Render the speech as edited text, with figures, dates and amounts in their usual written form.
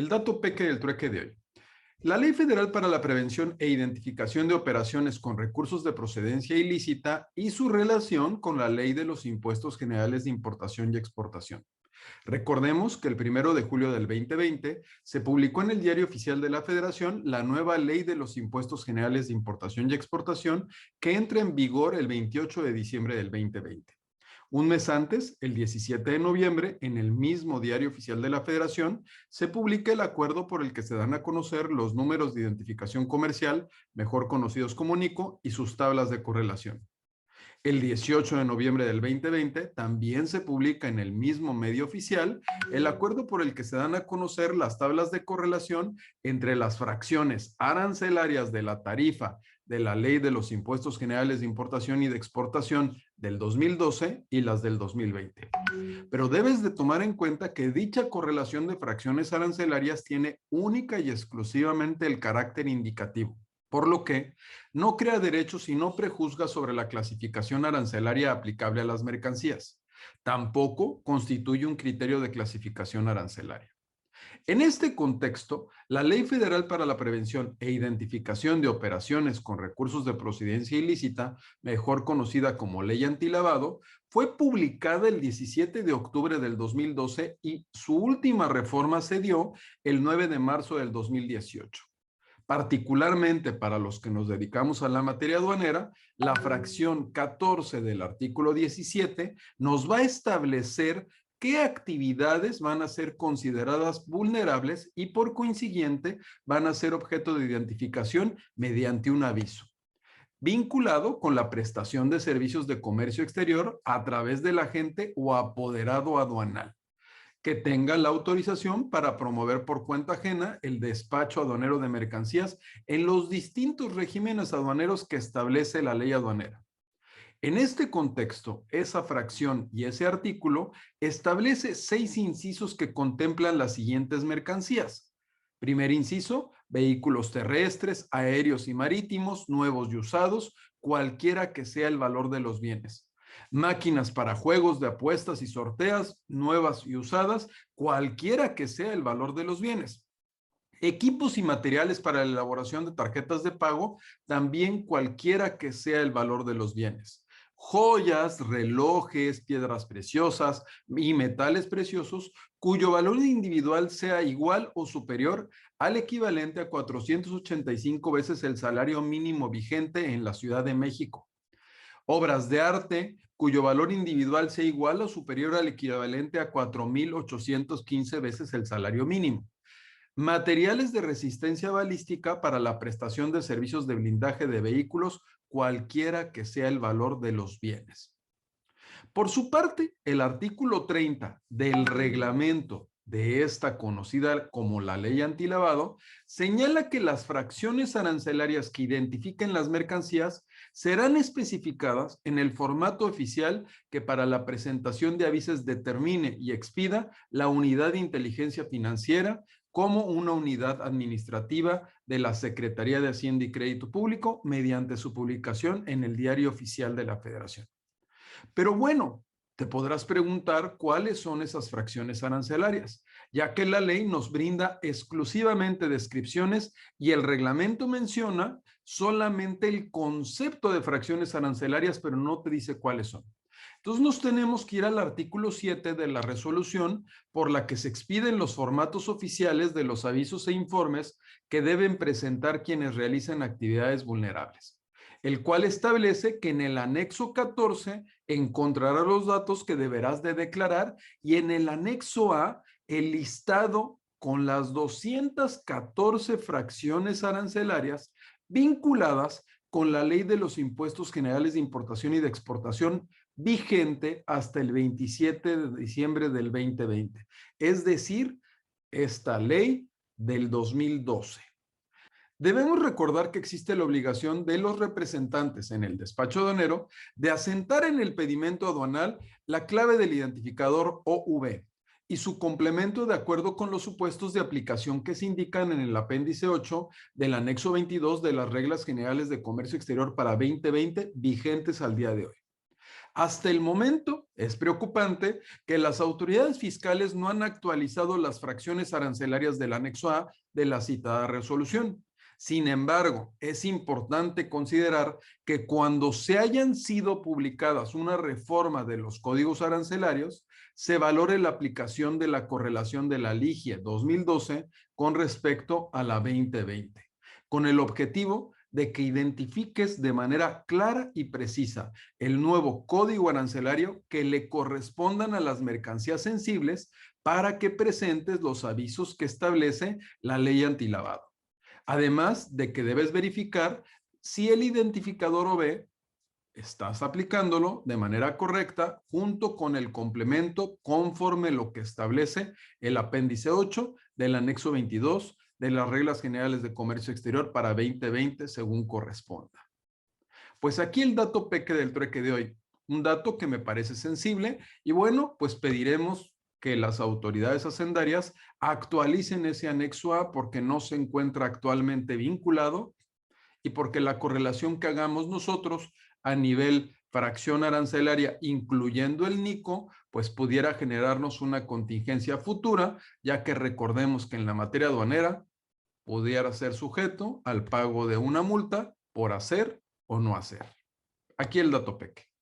El dato peque del trueque de hoy. La Ley Federal para la Prevención e Identificación de Operaciones con Recursos de Procedencia Ilícita y su relación con la Ley de los Impuestos Generales de Importación y Exportación. Recordemos que el 1 de julio del 2020 se publicó en el Diario Oficial de la Federación la nueva Ley de los Impuestos Generales de Importación y Exportación que entra en vigor el 28 de diciembre del 2020. Un mes antes, el 17 de noviembre, en el mismo Diario Oficial de la Federación, se publica el acuerdo por el que se dan a conocer los números de identificación comercial, mejor conocidos como NICO, y sus tablas de correlación. El 18 de noviembre del 2020 también se publica en el mismo medio oficial el acuerdo por el que se dan a conocer las tablas de correlación entre las fracciones arancelarias de la tarifa de la Ley de los Impuestos Generales de Importación y de Exportación del 2012 y las del 2020. Pero debes de tomar en cuenta que dicha correlación de fracciones arancelarias tiene única y exclusivamente el carácter indicativo, por lo que no crea derechos y no prejuzga sobre la clasificación arancelaria aplicable a las mercancías. Tampoco constituye un criterio de clasificación arancelaria. En este contexto, la Ley Federal para la Prevención e Identificación de Operaciones con Recursos de Procedencia Ilícita, mejor conocida como Ley Antilavado, fue publicada el 17 de octubre del 2012 y su última reforma se dio el 9 de marzo del 2018. Particularmente para los que nos dedicamos a la materia aduanera, la fracción 14 del artículo 17 nos va a establecer qué actividades van a ser consideradas vulnerables y por consiguiente van a ser objeto de identificación mediante un aviso, vinculado con la prestación de servicios de comercio exterior a través del agente o apoderado aduanal, que tenga la autorización para promover por cuenta ajena el despacho aduanero de mercancías en los distintos regímenes aduaneros que establece la ley aduanera. En este contexto, esa fracción y ese artículo establece 6 incisos que contemplan las siguientes mercancías. Primer inciso, vehículos terrestres, aéreos y marítimos, nuevos y usados, cualquiera que sea el valor de los bienes. Máquinas para juegos de apuestas y sorteos, nuevas y usadas, cualquiera que sea el valor de los bienes. Equipos y materiales para la elaboración de tarjetas de pago, también cualquiera que sea el valor de los bienes. Joyas, relojes, piedras preciosas y metales preciosos cuyo valor individual sea igual o superior al equivalente a 485 veces el salario mínimo vigente en la Ciudad de México. Obras de arte cuyo valor individual sea igual o superior al equivalente a 4,815 veces el salario mínimo. Materiales de resistencia balística para la prestación de servicios de blindaje de vehículos, cualquiera que sea el valor de los bienes. Por su parte, el artículo 30 del reglamento de esta conocida como la Ley Antilavado señala que las fracciones arancelarias que identifiquen las mercancías serán especificadas en el formato oficial que para la presentación de avisos determine y expida la Unidad de Inteligencia Financiera como una unidad administrativa de la Secretaría de Hacienda y Crédito Público mediante su publicación en el Diario Oficial de la Federación. Pero bueno, te podrás preguntar cuáles son esas fracciones arancelarias, ya que la ley nos brinda exclusivamente descripciones y el reglamento menciona solamente el concepto de fracciones arancelarias, pero no te dice cuáles son. Entonces nos tenemos que ir al artículo 7 de la resolución por la que se expiden los formatos oficiales de los avisos e informes que deben presentar quienes realicen actividades vulnerables, el cual establece que en el anexo 14 encontrarás los datos que deberás de declarar y en el anexo A el listado con las 214 fracciones arancelarias vinculadas con la Ley de los Impuestos Generales de Importación y de Exportación vigente hasta el 27 de diciembre del 2020. Es decir, esta ley del 2012. Debemos recordar que existe la obligación de los representantes en el despacho aduanero de asentar en el pedimento aduanal la clave del identificador OV y su complemento de acuerdo con los supuestos de aplicación que se indican en el apéndice 8 del anexo 22 de las Reglas Generales de Comercio Exterior para 2020 vigentes al día de hoy. Hasta el momento es preocupante que las autoridades fiscales no han actualizado las fracciones arancelarias del anexo A de la citada resolución. Sin embargo, es importante considerar que cuando se hayan sido publicadas una reforma de los códigos arancelarios, se valore la aplicación de la correlación de la LIGIE 2012 con respecto a la 2020, con el objetivo de que identifiques de manera clara y precisa el nuevo código arancelario que le correspondan a las mercancías sensibles para que presentes los avisos que establece la ley antilavado. Además de que debes verificar si el identificador OB estás aplicándolo de manera correcta junto con el complemento conforme lo que establece el apéndice 8 del anexo 22 de las reglas generales de comercio exterior para 2020 según corresponda. Pues aquí el dato peque del trueque de hoy, un dato que me parece sensible y bueno, pues pediremos que las autoridades hacendarias actualicen ese anexo A porque no se encuentra actualmente vinculado y porque la correlación que hagamos nosotros a nivel fracción arancelaria, incluyendo el NICO, pues pudiera generarnos una contingencia futura, ya que recordemos que en la materia aduanera pudiera ser sujeto al pago de una multa por hacer o no hacer. Aquí el dato peque.